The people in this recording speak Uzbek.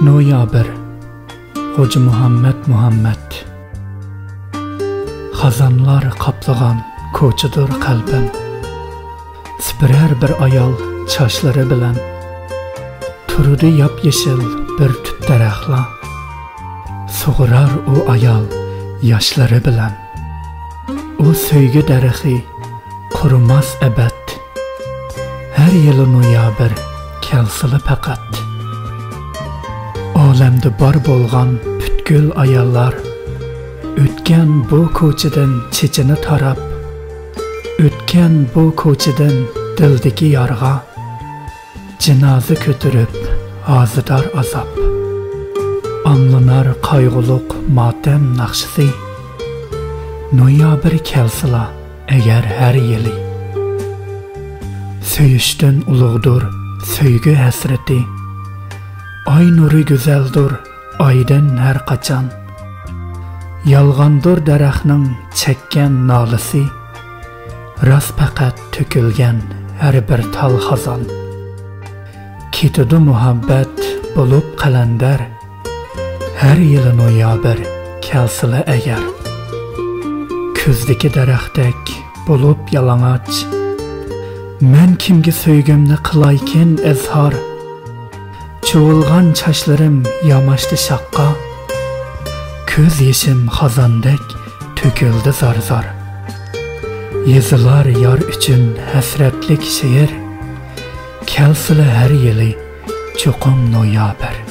Noyabr Hoca Muhammed Xazanlar qaplagan ko'chadir qalbim. Sipirar bir ayol çaşları bilan turdi yap-yeşil bir tüp daraxtlar. Sug'urar o ayol yoshlari bilan. O sevgi daraxti qurumas abad. Her yılı noyabr kelsili faqat. Olamda bar bo'lgan butkul ayollar o'tgan bu ko'chadan chechini tarab, o'tgan bu ko'chadan dildagi yorg'a jinoza ko'tarib hozidor azob. Anlanar qayg'uluq motam naqshisi. Noyabr kelsila agar har yili. Söyüşdən ulug'dur sevgi hasrati. Ay nuri güzeldir aydan her qaçan. Yalğandır daraxtning chekkan nolisi. Ras faqat to'kilgan har bir tal xazon. Ketidi muhabbat bo'lib qalandar. Her yili noyabr kelsila agar. Ko'zdagi daraxtdek bo'lib yalang'och. Men kimga söygümni qilaykin izhor. Çoğulgan çaşlarım yamaştı şaqqa. Köz yeşim xazandek töküldü zar zar. Yazılar yar üçün hasretlik şehir. Kelsili her yili çoqum noyabr.